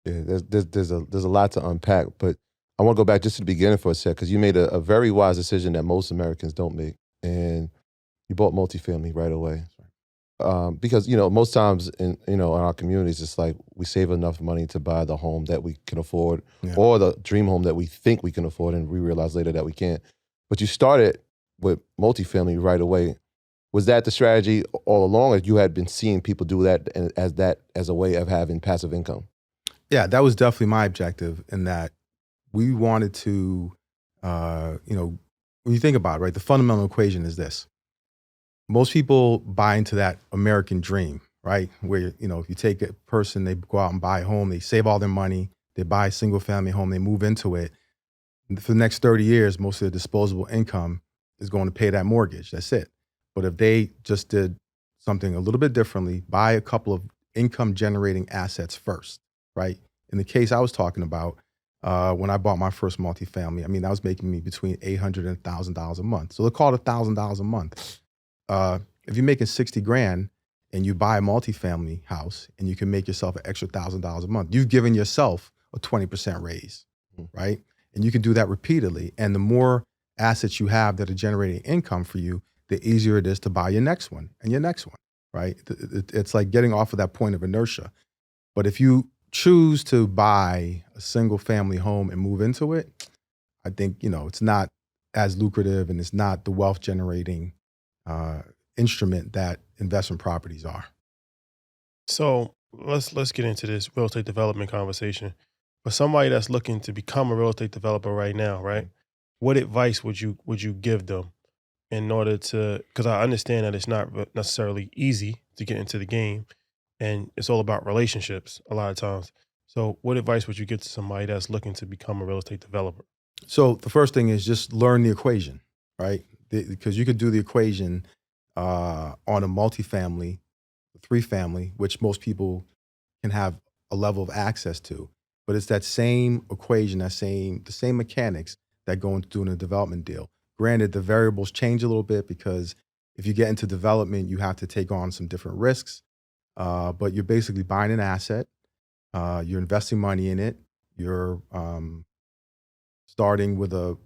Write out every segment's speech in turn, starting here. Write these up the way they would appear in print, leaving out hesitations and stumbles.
Yeah, there's a lot to unpack, but I want to go back just to the beginning for a sec because you made a very wise decision that most Americans don't make, and you bought multifamily right away. Because most times in our communities, it's like we save enough money to buy the home that we can afford, Yeah. or the dream home that we think we can afford, and we realize later that we can't. But you started with multifamily right away. Was that the strategy all along, or you had been seeing people do that as a way of having passive income? Yeah, that was definitely my objective in that we wanted to, when you think about it, right, the fundamental equation is this. Most people buy into that American dream, right? Where, if you take a person, they go out and buy a home, they save all their money, they buy a single family home, they move into it. And for the next 30 years, most of their disposable income is going to pay that mortgage. That's it. But if they just did something a little bit differently, buy a couple of income generating assets first, right? In the case I was talking about, when I bought my first multifamily, I mean, that was making me between $800 and $1,000 a month. So they call it $1,000 a month. If you're making 60 grand and you buy a multifamily house and you can make yourself an extra $1,000 a month, you've given yourself a 20% raise, Mhm. right? And you can do that repeatedly. And the more assets you have that are generating income for you, the easier it is to buy your next one and your next one, right? It's like getting off of that point of inertia. But if you choose to buy a single family home and move into it, I think, it's not as lucrative and it's not the wealth generating uh, instrument that investment properties are. So let's get into this real estate development conversation. For somebody that's looking to become a real estate developer right now, right? What advice would you give them in order to? Because I understand that it's not necessarily easy to get into the game, and it's all about relationships a lot of times. So, what advice would you give to somebody that's looking to become a real estate developer? So the first thing is just learn the equation, right? Because you could do the equation on a multifamily, three family, which most people can have a level of access to. But it's that same equation, the same mechanics that go into doing a development deal. Granted, the variables change a little bit because if you get into development, you have to take on some different risks. But you're basically buying an asset, you're investing money in it, you're starting with a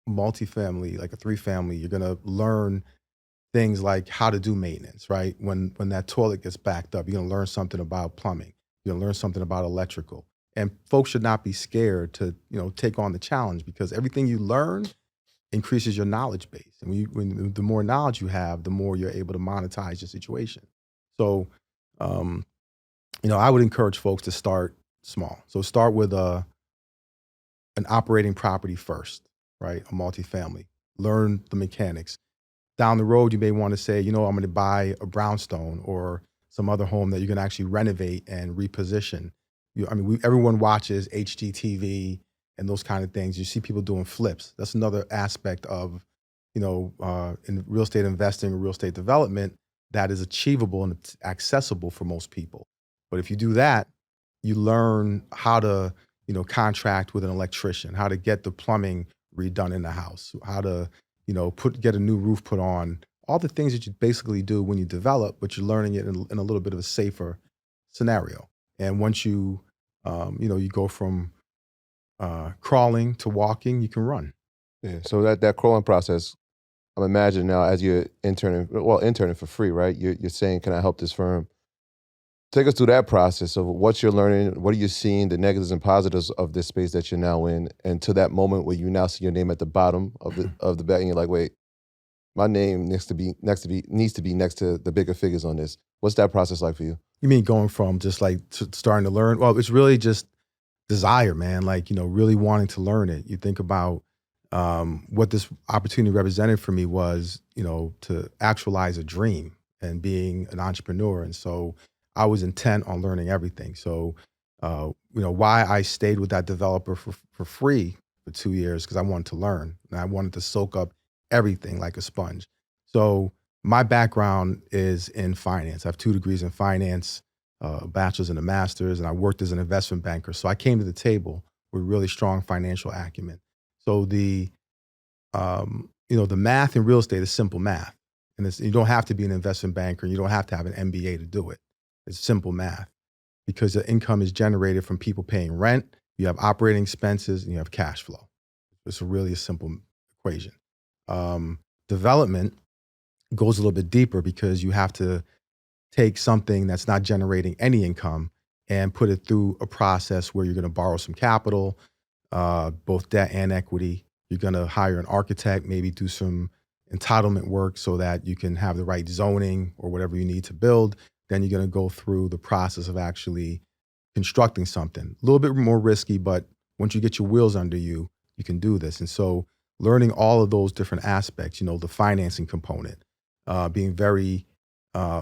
multifamily, like a three family, you're gonna learn things like how to do maintenance, right? When that toilet gets backed up, you're gonna learn something about plumbing. You're gonna learn something about electrical. And folks should not be scared to, take on the challenge because everything you learn increases your knowledge base. And when the more knowledge you have, the more you're able to monetize your situation. So, um, I would encourage folks to start small. So start with an operating property first, right? A multifamily. Learn the mechanics. Down the road, you may want to say, I'm going to buy a brownstone or some other home that you can actually renovate and reposition. Everyone watches HGTV and those kind of things. You see people doing flips. That's another aspect of, in real estate investing or real estate development that is achievable and it's accessible for most people. But if you do that, you learn how to, contract with an electrician, how to get the plumbing redone in the house, how to get a new roof put on, all the things that you basically do when you develop, but you're learning it in a little bit of a safer scenario. And once you go from crawling to walking, you can run. Yeah. So that crawling process, I'm imagining now as you're interning for free, right? You're saying, "Can I help this firm?" Take us through that process of what you're learning, what are you seeing, the negatives and positives of this space that you're now in, and to that moment where you now see your name at the bottom of the bag, and you're like, "Wait, my name needs to be next to the bigger figures on this." What's that process like for you? You mean going from just like starting to learn? Well, it's really just desire, man. Like, really wanting to learn it. You think about what this opportunity represented for me was, to actualize a dream and being an entrepreneur. And so I was intent on learning everything. So, why I stayed with that developer for free for 2 years, because I wanted to learn and I wanted to soak up everything like a sponge. So my background is in finance. I have 2 degrees in finance, a bachelor's and a master's, and I worked as an investment banker. So I came to the table with really strong financial acumen. So the math in real estate is simple math, and you don't have to be an investment banker. You don't have to have an MBA to do it. It's simple math. because the income is generated from people paying rent, you have operating expenses, and you have cash flow. It's really a simple equation. Development goes a little bit deeper because you have to take something that's not generating any income and put it through a process where you're going to borrow some capital, both debt and equity. You're going to hire an architect, maybe do some entitlement work so that you can have the right zoning or whatever you need to build. Then you're going to go through the process of actually constructing something. A little bit more risky, but once you get your wheels under you, you can do this. And so learning all of those different aspects, the financing component, being very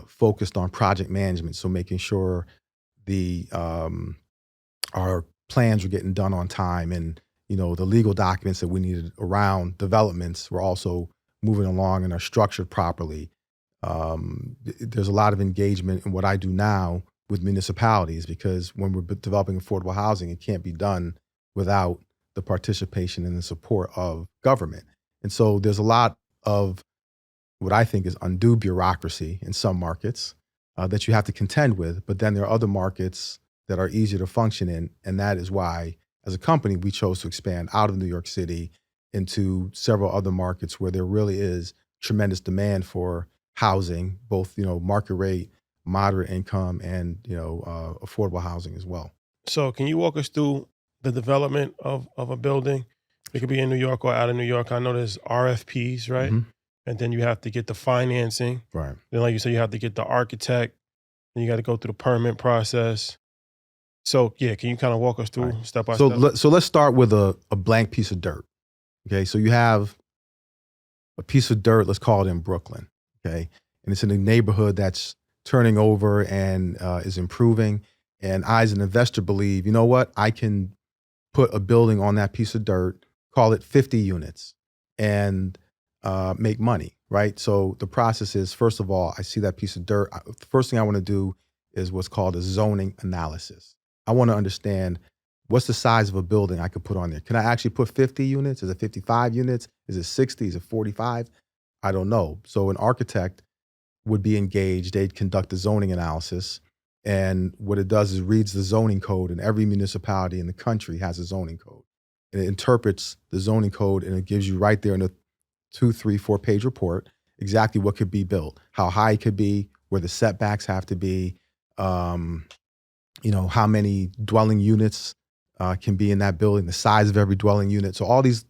focused on project management. So making sure our plans were getting done on time, and the legal documents that we needed around developments were also moving along and are structured properly. There's a lot of engagement in what I do now with municipalities, because when we're developing affordable housing, it can't be done without the participation and the support of government. And so there's a lot of what I think is undue bureaucracy in some markets that you have to contend with. But then there are other markets that are easier to function in. And that is why, as a company, we chose to expand out of New York City into several other markets where there really is tremendous demand for housing, both, market rate, moderate income, and, affordable housing as well. So can you walk us through the development of a building? It could be in New York or out of New York. I know there's RFPs, right? Mhm. And then you have to get the financing. Right. Then, like you said, you have to get the architect, and you got to go through the permit process. So, yeah, can you kind of walk us through Right. step by So step? so let's start with a blank piece of dirt. Okay, so you have a piece of dirt, let's call it in Brooklyn. Okay, and it's in a neighborhood that's turning over and is improving. And I, as an investor, believe, you know what, I can put a building on that piece of dirt, call it 50 units, and make money, right? So the process is, first of all, I see that piece of dirt. The first thing I want to do is what's called a zoning analysis. I want to understand, what's the size of a building I could put on there. Can I actually put 50 units? Is it 55 units? Is it 60? Is it 45? I don't know. So an architect would be engaged. They'd conduct a zoning analysis. And what it does is reads the zoning code, and every municipality in the country has a zoning code. And it interprets the zoning code, and it gives you right there in a 2, 3, 4-page report exactly what could be built, how high it could be, where the setbacks have to be, how many dwelling units can be in that building, the size of every dwelling unit. So all these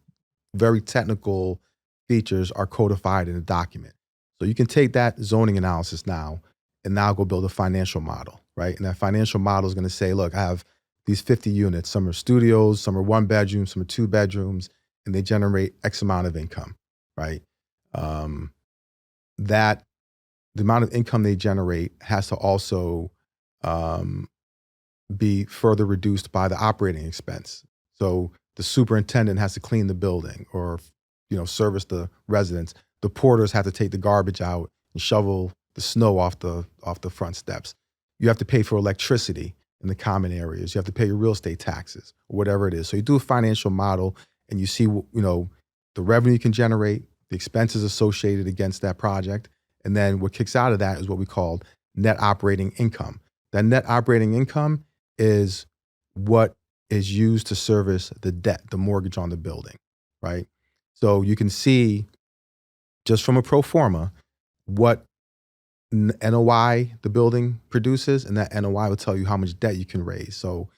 very technical features are codified in a document. So you can take that zoning analysis now and now go build a financial model, right? And that financial model is going to say, look, I have these 50 units. Some are studios, some are 1 bedrooms, some are 2 bedrooms, and they generate X amount of income, right? That the amount of income they generate has to also be further reduced by the operating expense. So the superintendent has to clean the building or, service the residents. The porters have to take the garbage out and shovel the snow off the front steps. You have to pay for electricity in the common areas. You have to pay your real estate taxes or whatever it is. So you do a financial model and you see, the revenue you can generate, the expenses associated against that project. And then what kicks out of that is what we call net operating income. That net operating income is what is used to service the debt, the mortgage on the building, right? So you can see just from a pro forma what NOI the building produces, and that NOI will tell you how much debt you can raise. So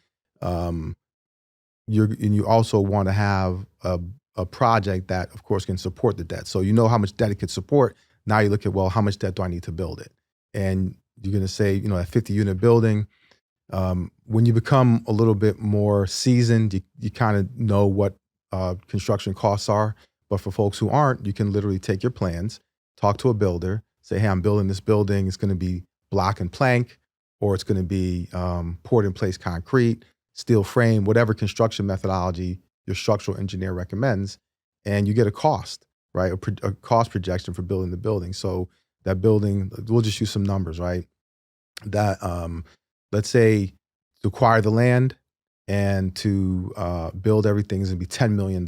you also want to have a project that, of course, can support the debt. So you know how much debt it could support. Now you look at, well, how much debt do I need to build it? And you're going to say, a 50-unit building. When you become a little bit more seasoned, you kind of know what construction costs are. But for folks who aren't, you can literally take your plans, talk to a builder, say, hey, I'm building this building. It's going to be block and plank, or it's going to be poured in place concrete, steel frame, whatever construction methodology your structural engineer recommends. And you get a cost, right? A cost projection for building the building. So that building, we'll just use some numbers, right? That let's say to acquire the land and to build everything is going to be $10 million.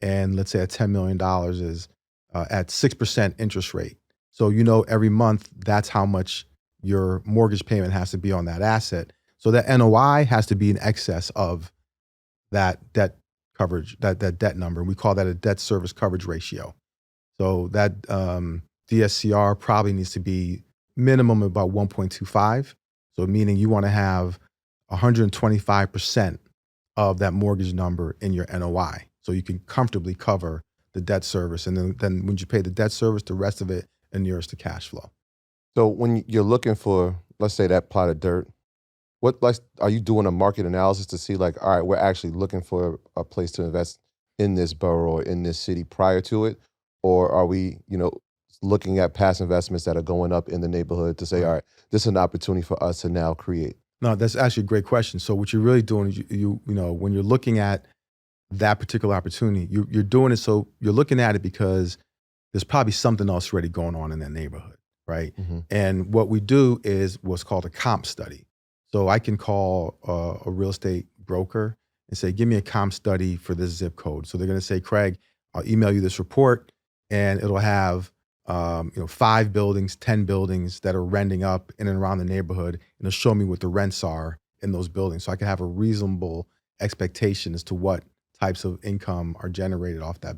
And let's say at $10 million is at 6% interest rate. So every month that's how much your mortgage payment has to be on that asset. So that NOI has to be in excess of that debt coverage, that debt number. We call that a debt service coverage ratio. So that DSCR probably needs to be minimum about 1.25. So meaning you want to have 125% of that mortgage number in your NOI. So you can comfortably cover the debt service. And then when you pay the debt service, the rest of it inures to cash flow. So when you're looking for, let's say, that plot of dirt, are you doing a market analysis to see like, all right, we're actually looking for a place to invest in this borough or in this city prior to it? Or are we, looking at past investments that are going up in the neighborhood to say, all right, this is an opportunity for us to now create? No, that's actually a great question. So what you're really doing is you when you're looking at that particular opportunity, you're doing it, so you're looking at it because there's probably something else already going on in that neighborhood, right? Mm-hmm. And what we do is what's called a comp study. So I can call a real estate broker and say, give me a comp study for this zip code. So they're going to say, Craig, I'll email you this report, and it'll have 5 buildings, 10 buildings that are renting up in and around the neighborhood, and it'll show me what the rents are in those buildings, so I can have a reasonable expectation as to what types of income are generated off that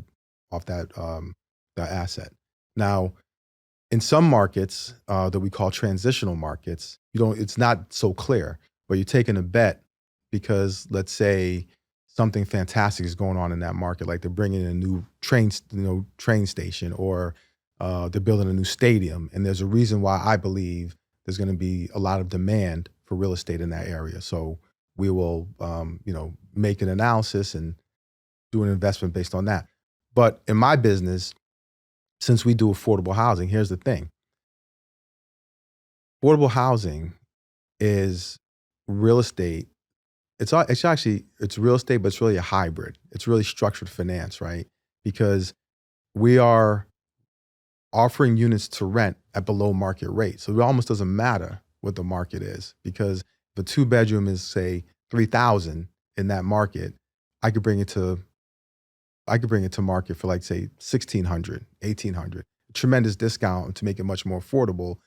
asset. Now, in some markets that we call transitional markets, it's not so clear, but you're taking a bet because let's say something fantastic is going on in that market, like they're bringing in a new train station, or they're building a new stadium, and there's a reason why I believe there's going to be a lot of demand for real estate in that area. So we will, make an analysis and do an investment based on that. But in my business, since we do affordable housing, here's the thing. Affordable housing is real estate. It's real estate, but it's really a hybrid. It's really structured finance, right? Because we are offering units to rent at below market rate. So it almost doesn't matter what the market is, because if a 2-bedroom is, say, $3,000 in that market, I could bring it to market for, like, say, $1,600, $1,800. Tremendous discount to make it much more affordable.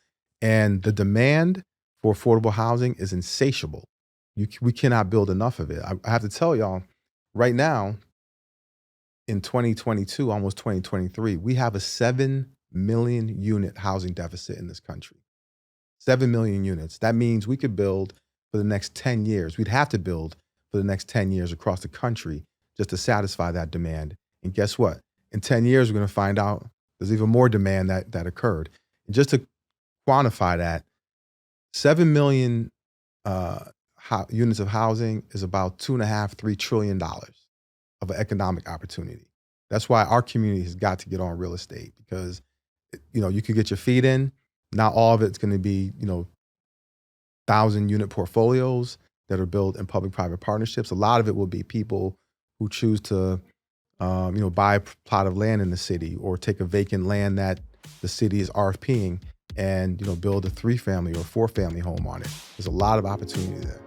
And the demand for affordable housing is insatiable. We cannot build enough of it. I have to tell y'all, right now, in 2022, almost 2023, we have a 7 million unit housing deficit in this country. 7 million units. That means we could build for the next 10 years. We'd have to build for the next 10 years across the country just to satisfy that demand. And guess what? In 10 years, we're going to find out there's even more demand that occurred. And just to quantify that, 7 million units of housing is about $2.5–3 trillion of an economic opportunity. That's why our community has got to get on real estate, because you could get your feet in. Not all of it's going to be 1,000-unit portfolios that are built in public-private partnerships. A lot of it will be people who choose to buy a plot of land in the city, or take a vacant land that the city is RFPing and build a 3-family or 4-family home on it. There's a lot of opportunity there.